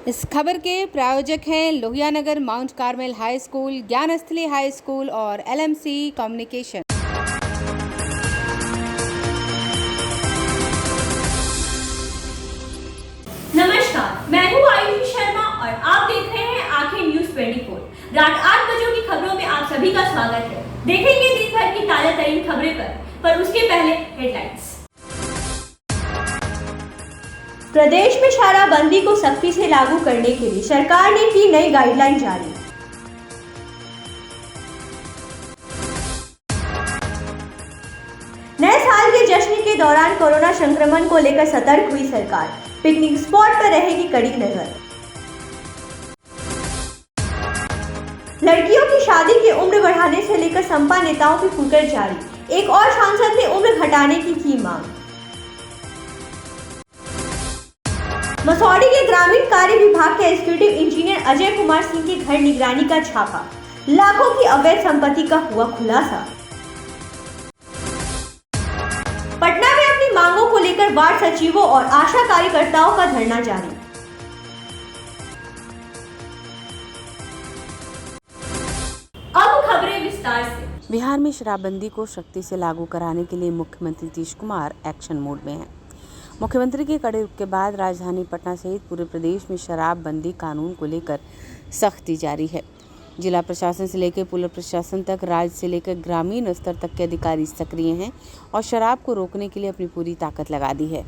इस खबर के प्रायोजक हैं Lohia Nagar mount Carmel high school, Gyansthali high school और LMC कम्युनिकेशन। नमस्कार, मैं हूँ आयुषी शर्मा और आप देख रहे हैं आंखें न्यूज 24। रात 8 बजे की खबरों में आप सभी का स्वागत है। देखेंगे दिन भर की ताजा तरीन खबरें पर उसके पहले हेडलाइंस। प्रदेश में शराबबंदी को सख्ती से लागू करने के लिए सरकार ने की नई गाइडलाइन जारी। नए साल के जश्न के दौरान कोरोना संक्रमण को लेकर सतर्क हुई सरकार, पिकनिक स्पॉट पर रहेगी कड़ी नजर। लड़कियों की शादी की उम्र बढ़ाने से लेकर संपा नेताओं की खुलकर जारी, एक और सांसद ने उम्र घटाने की मांग। मसौढ़ी के ग्रामीण कार्य विभाग के एग्जीक्यूटिव इंजीनियर अजय कुमार सिंह के घर निगरानी का छापा, लाखों की अवैध संपत्ति का हुआ खुलासा। पटना में अपनी मांगों को लेकर वार्ड सचिवों और आशा कार्यकर्ताओं का धरना जारी। अब खबरें विस्तार से। बिहार में शराबबंदी को सख्ती से लागू कराने के लिए मुख्यमंत्री नीतीश कुमार एक्शन मोड में हैं। मुख्यमंत्री के कड़े रुख के बाद राजधानी पटना सहित पूरे प्रदेश में शराबबंदी कानून को लेकर सख्ती जारी है। जिला प्रशासन से लेकर पुलिस प्रशासन तक, राज्य से लेकर ग्रामीण स्तर तक के अधिकारी सक्रिय हैं और शराब को रोकने के लिए अपनी पूरी ताकत लगा दी है।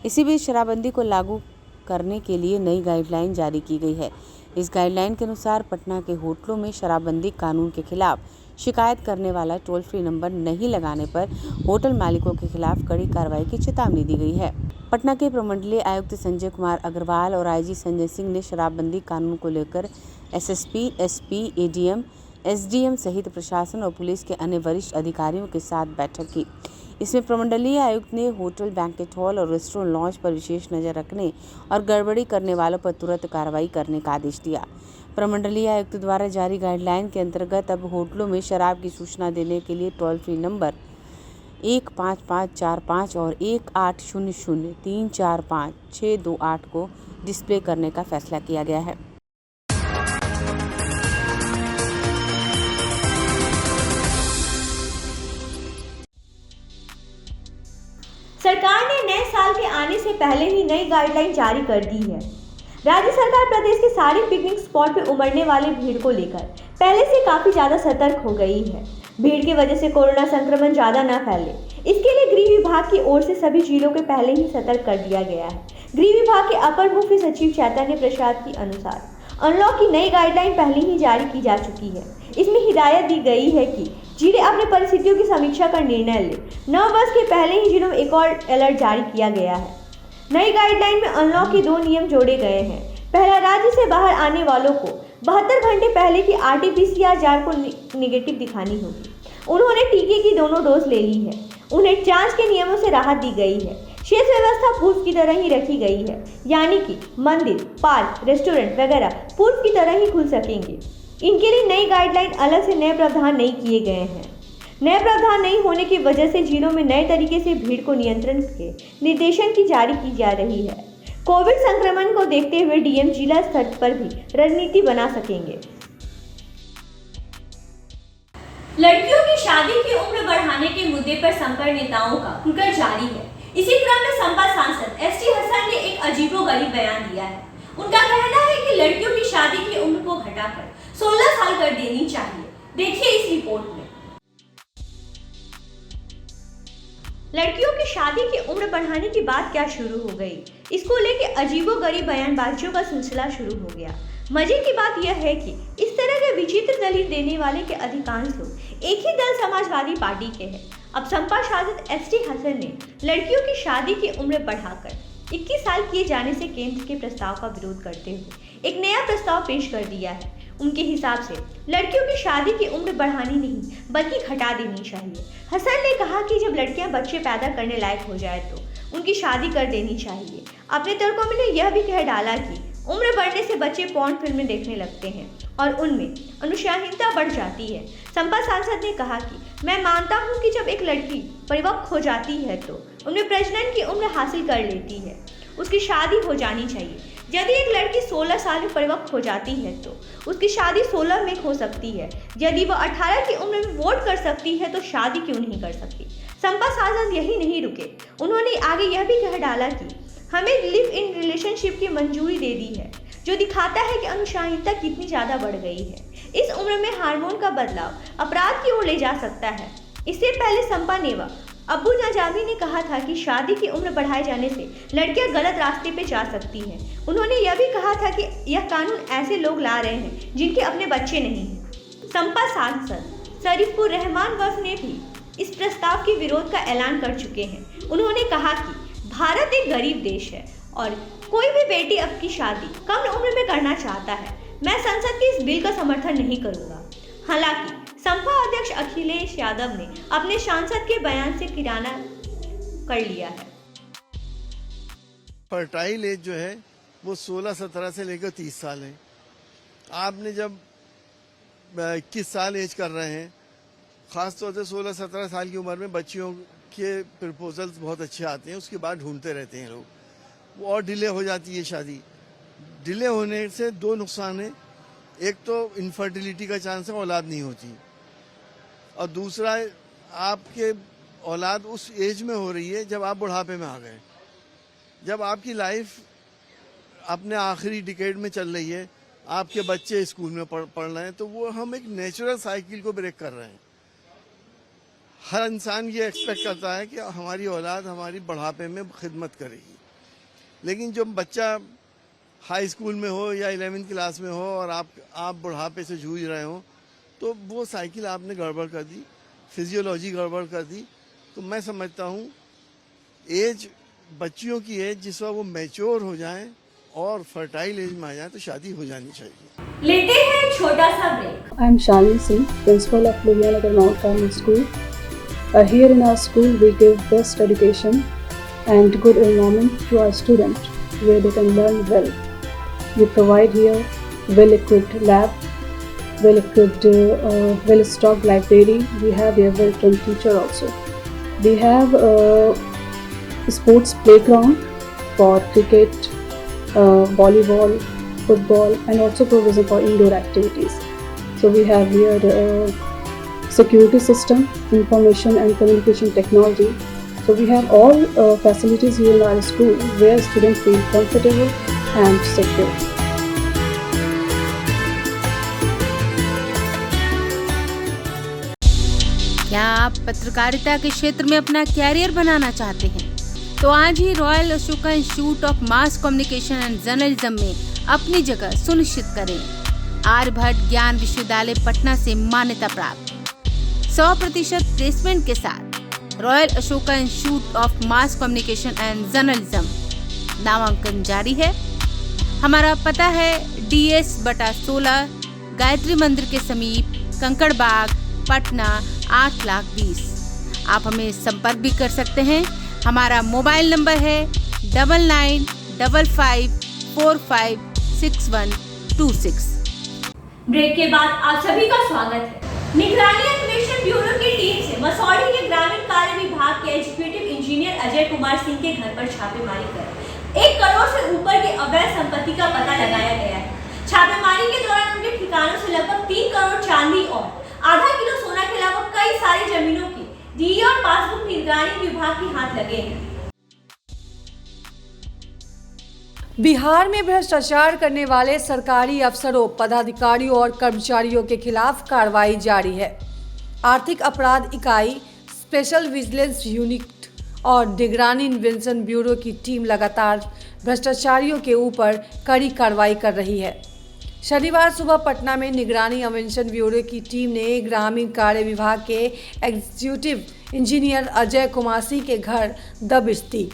इसी बीच शराबबंदी को लागू करने के लिए नई गाइडलाइन जारी की गई है। इस गाइडलाइन के अनुसार पटना के होटलों में शराबबंदी कानून के खिलाफ शिकायत करने वाला टोल फ्री नंबर नहीं लगाने पर होटल मालिकों के खिलाफ कड़ी कार्रवाई की चेतावनी दी गई है। पटना के प्रमंडलीय आयुक्त संजय कुमार अग्रवाल और IG संजय सिंह ने शराबबंदी कानून को लेकर SSP, SP, ADM, SDM सहित प्रशासन और पुलिस के अन्य वरिष्ठ अधिकारियों के साथ बैठक की। इसमें प्रमंडलीय आयुक्त ने होटल, बैंकेट हॉल और रेस्टोरेंट लॉन्च पर विशेष नजर रखने और गड़बड़ी करने वालों पर तुरंत कार्रवाई करने का आदेश दिया। प्रमंडलीय आयुक्त द्वारा जारी गाइडलाइन के अंतर्गत अब होटलों में शराब की सूचना देने के लिए टोल फ्री नंबर 15545 और 1800345628 को डिस्प्ले करने का फैसला किया गया है। सरकार ने नए साल के आने से पहले ही नई गाइडलाइन जारी कर दी है। राज्य सरकार प्रदेश के सारे पिकनिक स्पॉट पर उमड़ने वाली भीड़ को लेकर पहले से काफी ज्यादा सतर्क हो गई है। भीड़ की वजह से कोरोना संक्रमण ज्यादा न फैले, इसके लिए गृह विभाग की ओर से सभी जिलों को पहले ही सतर्क कर दिया गया है। गृह विभाग के अपर मुख्य सचिव चैतन्य प्रसाद के अनुसार अनलॉक की नई गाइडलाइन पहले ही जारी की जा चुकी है। इसमें हिदायत दी गई है कि जिले अपने परिस्थितियों की समीक्षा कर निर्णय ले। 9 वर्ष के पहले ही जिलों में एक और अलर्ट जारी किया गया है। नई गाइडलाइन में अनलॉक के 2 नियम जोड़े गए हैं। पहला, राज्य से बाहर आने वालों को 72 घंटे पहले की RT-PCR जांच को निगेटिव दिखानी होगी। उन्होंने टीके की दोनों डोज ले ली है। उन्हें जांच के नियमों से राहत दी गई है। शेष व्यवस्था पूर्व की तरह ही रखी गई है, यानी कि मंदिर, पार्क, रेस्टोरेंट वगैरह पूर्व की तरह ही खुल सकेंगे। इनके लिए नई गाइडलाइन अलग से नए प्रावधान नहीं किए गए हैं। नए प्रावधान नहीं होने की वजह से जिलों में नए तरीके से भीड़ को नियंत्रण के निर्देशन की जारी की जा रही है। कोविड संक्रमण को देखते हुए DM जिला स्तर पर भी रणनीति बना सकेंगे। लड़कियों की शादी की उम्र बढ़ाने के मुद्दे पर संपर्क नेताओं का खुलकर जारी है। इसी क्रम में संपा सांसद ST हसन ने एक अजीबोगरीब बयान दिया है। उनका कहना है कि लड़कियों की शादी की उम्र को घटाकर 16 साल कर देनी चाहिए। देखिए इस रिपोर्ट में। लड़कियों की शादी की उम्र बढ़ाने की बात क्या शुरू हो गई, इसको लेकर अजीबोगरीब बयानबाजियों का सिलसिला शुरू हो गया। मजे की बात यह है कि इस तरह के विचित्र दलील देने वाले के अधिकांश लोग एक ही दल समाजवादी पार्टी के हैं। अब संपा सांसद ST हसन ने लड़कियों की शादी की उम्र बढ़ाकर 21 साल किए जाने से केंद्र के प्रस्ताव का विरोध करते हुए एक नया प्रस्ताव पेश कर दिया है। उनके हिसाब से लड़कियों की शादी की उम्र बढ़ानी नहीं बल्कि घटा देनी चाहिए। हसन ने कहा कि जब लड़कियां बच्चे पैदा करने लायक हो जाए तो उनकी शादी कर देनी चाहिए। अपने तर्कों में यह भी कह डाला कि उम्र बढ़ने से बच्चे पॉर्न फिल्में देखने लगते हैं और उनमें अनुशासनहीनता बढ़ जाती है। संपा सांसद ने कहा कि मैं मानता हूं कि जब एक लड़की परिपक्व हो जाती है तो उनमें प्रजनन की उम्र हासिल कर लेती है, उसकी शादी हो जानी चाहिए। यदि एक लड़की 16 साल में परिपक्व हो जाती है तो उसकी शादी 16 में हो सकती है। यदि वह 18 की उम्र में वोट कर सकती है तो शादी क्यों नहीं कर सकती। संपा सांसद यही नहीं रुके, उन्होंने आगे यह भी कह डाला कि हमें लिव इन रिलेशनशिप की मंजूरी दे दी है, जो दिखाता है कि अनुशासनता कितनी ज़्यादा बढ़ गई है। इस उम्र में हार्मोन का बदलाव अपराध की ओर ले जा सकता है। इससे पहले संपा नेवा अब्बू नजामी ने कहा था कि शादी की उम्र बढ़ाए जाने से लड़कियां गलत रास्ते पे जा सकती हैं। उन्होंने यह भी कहा था कि यह कानून ऐसे लोग ला रहे हैं जिनके अपने बच्चे नहीं हैं। संपा सांसद शरीफुर रहमान वफ ने भी इस प्रस्ताव के विरोध का ऐलान कर चुके हैं। उन्होंने कहा कि भारत एक गरीब देश है और कोई भी बेटी अब की शादी कम उम्र में करना चाहता है। मैं संसद के इस बिल का समर्थन नहीं करूँगा। हालांकि संपा अध्यक्ष अखिलेश यादव ने अपने सांसद के बयान से किनारा कर लिया है। फर्टाइल एज जो है वो 16-17 से लेकर 30 साल है। आपने जब 21 साल एज कर रहे हैं, खासतौर से 16-17 साल की उम्र में बच्चियों के प्रपोजल्स बहुत अच्छे आते हैं, उसके बाद ढूंढते रहते हैं लोग, वो और डिले हो जाती है शादी। डिले होने से दो नुकसान है, एक तो इनफर्टिलिटी का चांस है, औलाद नहीं होती, और दूसरा आपके औलाद उस एज में हो रही है जब आप बुढ़ापे में आ गए, जब आपकी लाइफ अपने आखिरी डिकेड में चल रही है, आपके बच्चे स्कूल में पढ़ रहे हैं, तो वो हम एक नेचुरल साइकिल को ब्रेक कर रहे हैं। हर इंसान ये एक्सपेक्ट करता है कि हमारी औलाद हमारी बुढ़ापे में खिदमत करेगी, लेकिन जब बच्चा हाई स्कूल में हो या 11वीं क्लास में हो और आप बुढ़ापे से जूझ रहे हो, तो वो साइकिल आपने गड़बड़ कर दी, फिजियोलॉजी गड़बड़ कर दी। तो मैं समझता हूँ एज, बच्चियों की एज जिस वक्त वो मैच्योर हो जाएं और फर्टाइल एज में आ जाए तो शादी हो जानी चाहिए। लेते हैं एक छोटा सा break. I am Shalini Singh, principal of Luhianagar Mount Carmel School. Here in our school, we give best education and good environment to our students where they can learn well. We provide here well-equipped lab, well-equipped, well-stocked library. We have here well-trained teacher also. We have a sports playground for cricket, volleyball, football, and also provision for indoor activities. So we have here security system, information and communication technology. So we have all facilities here in our school where students feel comfortable and secure. क्या आप पत्रकारिता के क्षेत्र में अपना career बनाना चाहते हैं? तो आज ही royal Ashoka institute of mass communication and journalism में अपनी जगह सुनिश्चित करें। आर्यभट्ट ज्ञान विश्वविद्यालय पटना से मान्यता प्राप्त 100% प्लेसमेंट के साथ royal Ashoka institute of mass communication and journalism नामांकन जारी है। हमारा पता है DS/16 गायत्री मंदिर के समीप, कंकड़ बाग, पटना 8,20,000। आप हमें संपर्क भी कर सकते हैं। हमारा मोबाइल नंबर है 9955456126। ब्रेक के बाद आप सभी का स्वागत है। निगरानी अन्वेषण ब्यूरो की टीम से मसौढ़ी के ग्रामीण कार्य विभाग के एग्जीक्यूटिव इंजीनियर अजय कुमार सिंह के घर पर छापेमारी कर 1 करोड़ से ऊपर की अवैध संपत्ति का पता लगाया गया है। छापेमारी के दौरान उनके ठिकानों से लगभग 3 करोड़ चांदी और आधा किलो सोना के अलावा कई सारी जमीनों की डीडी और पासबुक निगरानी विभाग के हाथ लगे हैं। बिहार में भ्रष्टाचार करने वाले सरकारी अफसरों, पदाधिकारियों और कर्मचारियों के खिलाफ कार्रवाई जारी है। आर्थिक अपराध इकाई, स्पेशल विजिलेंस यूनिट और निगरानी अन्वेषण ब्यूरो की टीम लगातार भ्रष्टाचारियों के ऊपर कड़ी कार्रवाई कर रही है। शनिवार सुबह पटना में निगरानी अन्वेषण ब्यूरो की टीम ने ग्रामीण कार्य विभाग के एग्जीक्यूटिव इंजीनियर अजय कुमार सिंह के घर दबिश दी।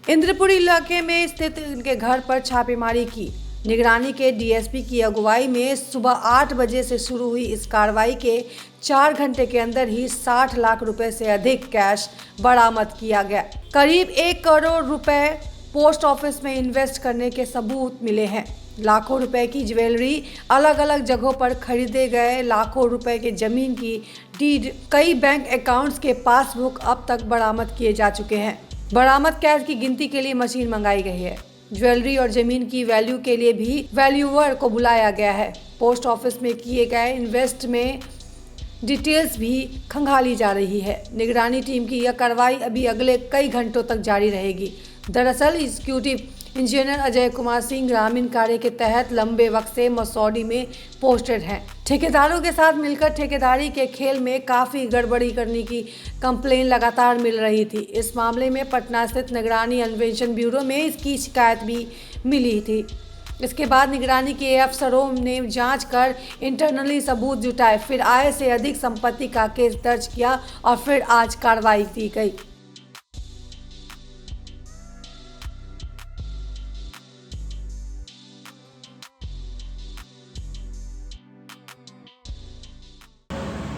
इंद्रपुरी इलाके में स्थित उनके घर पर छापेमारी की। निगरानी के डीएसपी की अगुवाई में सुबह 8 बजे से शुरू हुई इस कार्रवाई के 4 घंटे के अंदर ही 60 लाख रुपए से अधिक कैश बरामद किया गया। करीब 1 करोड़ रुपए पोस्ट ऑफिस में इन्वेस्ट करने के सबूत मिले हैं। लाखों रुपए की ज्वेलरी, अलग अलग जगहों पर खरीदे गए लाखों रुपए के जमीन की डीड, कई बैंक अकाउंट्स के पासबुक अब तक बरामद किए जा चुके हैं। बरामद कैश की गिनती के लिए मशीन मंगाई गई है। ज्वेलरी और जमीन की वैल्यू के लिए भी वैल्यूअर को बुलाया गया है। पोस्ट ऑफिस में किए गए इन्वेस्ट में डिटेल्स भी खंगाली जा रही है। निगरानी टीम की यह कार्रवाई अभी अगले कई घंटों तक जारी रहेगी। दरअसल एग्जीक्यूटिव इंजीनियर अजय कुमार सिंह ग्रामीण कार्य के तहत लंबे वक्त से मसौडी में पोस्टेड हैं। ठेकेदारों के साथ मिलकर ठेकेदारी के खेल में काफ़ी गड़बड़ी करने की कंप्लेन लगातार मिल रही थी। इस मामले में पटना स्थित निगरानी अन्वेषण ब्यूरो में इसकी शिकायत भी मिली थी। इसके बाद निगरानी के अफसरों ने जांच कर इंटरनली सबूत जुटाए, फिर आय से अधिक संपत्ति का केस दर्ज किया और फिर आज कार्रवाई की गई।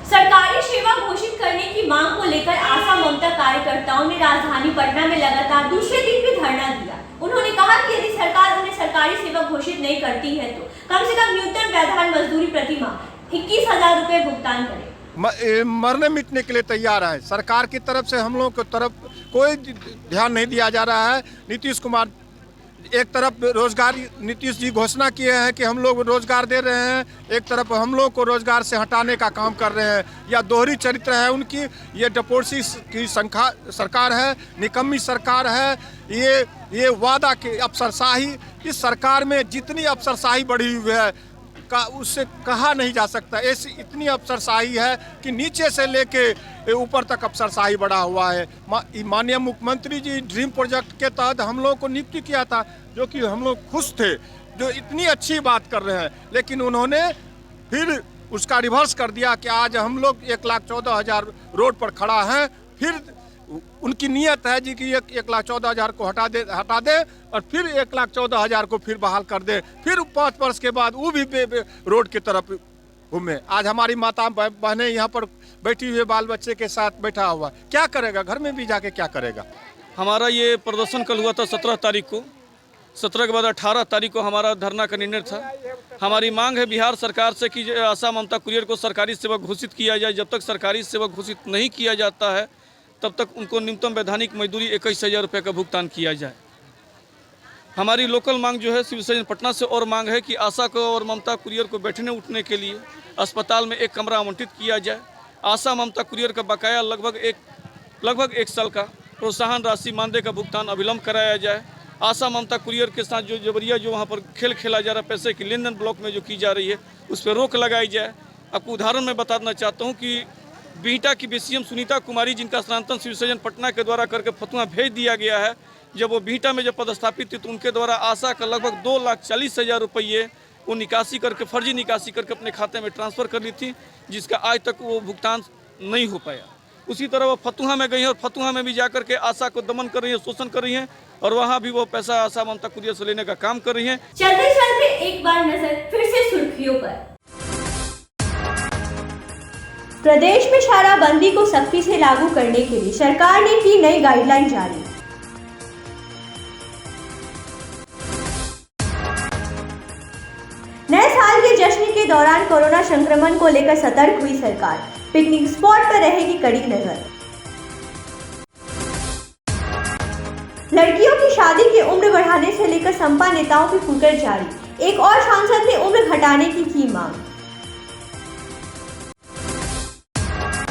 सरकारी सेवा घोषित करने की मांग को लेकर आशा ममता कार्यकर्ताओं ने राजधानी पटना में लगातार दूसरे दिन भी धरना दिया। उन्होंने कहा कि यदि सरकार उन्हें सरकारी सेवा घोषित नहीं करती है तो कम से कम न्यूनतम व्यवधान मजदूरी प्रति माह 21,000 रुपए भुगतान करे। मरने मिटने के लिए तैयार है। सरकार की तरफ से हम लोगों की तरफ कोई ध्यान नहीं दिया जा रहा है। नीतीश कुमार एक तरफ रोजगार, नीतीश जी घोषणा किए हैं कि हम लोग रोजगार दे रहे हैं, एक तरफ हम लोग को रोजगार से हटाने का काम कर रहे हैं। या दोहरी चरित्र है उनकी। ये डपोरसी की सरकार है, निकम्मी सरकार है। ये वादा की अफसरशाही, इस सरकार में जितनी अफसरशाही बढ़ी हुई है का उससे कहा नहीं जा सकता। ऐसी इतनी अफसरशाही है कि नीचे से लेके ऊपर तक अफसरशाही बढ़ा हुआ है। माननीय मुख्यमंत्री जी ड्रीम प्रोजेक्ट के तहत हम लोगों को नियुक्ति किया था, जो कि हम लोग खुश थे, जो इतनी अच्छी बात कर रहे हैं। लेकिन उन्होंने फिर उसका रिवर्स कर दिया कि आज हम लोग 1,14,000 रोड पर खड़ा हैं। फिर उनकी नीयत है जी कि 1,14,000 को हटा दे और फिर 1,14,000 को फिर बहाल कर दे। फिर 5 वर्ष के बाद वो भी रोड की तरफ घूमे। आज हमारी माता बहनें यहाँ पर बैठी हुए बाल बच्चे के साथ बैठा हुआ, क्या करेगा? घर में भी जाके क्या करेगा? हमारा ये प्रदर्शन कल हुआ था 17 तारीख को। 17 के बाद 18 तारीख को हमारा धरना का निर्णय था। हमारी मांग है बिहार सरकार से कि आशा ममता कुरियर को सरकारी सेवक घोषित किया जाए। जब तक सरकारी सेवक घोषित नहीं किया जाता है तब तक उनको न्यूनतम वैधानिक मजदूरी 21,000 रुपये का भुगतान किया जाए। हमारी लोकल मांग जो है सिविल सर्जन पटना से और मांग है कि आशा को और ममता कुरियर को बैठने उठने के लिए अस्पताल में एक कमरा आवंटित किया जाए। आशा ममता कुरियर का बकाया लगभग एक साल का प्रोत्साहन राशि मानदेय का भुगतान अविलंब कराया जाए। आशा ममता कुरियर के साथ जो जबरिया जो वहाँ पर खेल खेला जा रहा है, पैसे की लेन देन ब्लॉक में जो की जा रही है, उस पर रोक लगाई जाए। आपको उदाहरण मैं बताना चाहता हूँ कि बीटा की बीसीएम सुनीता कुमारी, जिनका स्थानांतरण सिविल सर्जन पटना के द्वारा करके फतुआ भेज दिया गया है, जब वो बीटा में जब पदस्थापित थी तो उनके द्वारा आशा का लगभग 2,40,000 रुपये वो निकासी करके, फर्जी निकासी करके अपने खाते में ट्रांसफ़र कर ली थी, जिसका आज तक वो भुगतान नहीं हो पाया। उसी तरह वो फतुहा में गई हैं और फतुहा में भी जाकर के आशा को दमन कर रही है, शोषण कर रही हैं और वहाँ भी वो पैसा आशा ममता कुरियर से लेने का काम कर रही हैं। चलते चलते एक बार नजर फिर से सुर्खियों पर। प्रदेश में शराबबंदी को सख्ती से लागू करने के लिए सरकार ने की नई गाइडलाइन जारी। नए साल के जश्न के दौरान कोरोना संक्रमण को लेकर सतर्क हुई सरकार। पिकनिक स्पॉट पर रहेगी कड़ी नजर। लड़कियों की शादी की उम्र बढ़ाने से लेकर संपा नेताओं की फुकर जारी। एक और सांसद ने उम्र घटाने की मांग।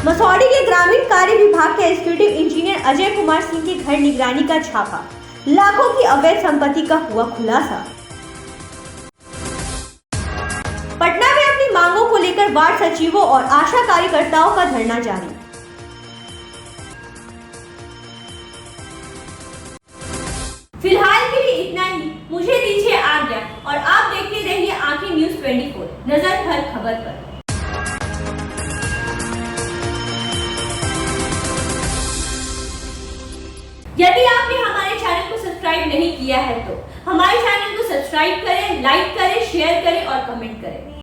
मसौडी के ग्रामीण कार्य विभाग के एग्जीक्यूटिव इंजीनियर अजय कुमार सिंह के घर निगरानी का छापा। लाखों की अवैध संपत्ति का हुआ खुलासा। पटना में अपनी मांगों को लेकर वार्ड सचिवों और आशा कार्यकर्ताओं का धरना जारी। फिलहाल के लिए इतना ही। मुझे दीजिए आज्ञा और आप देखते रहिए आंखें न्यूज़ 24, नजर हर खबर पर। यदि आपने हमारे चैनल को सब्सक्राइब नहीं किया है तो हमारे चैनल को सब्सक्राइब करें, लाइक करें, शेयर करें और कमेंट करें।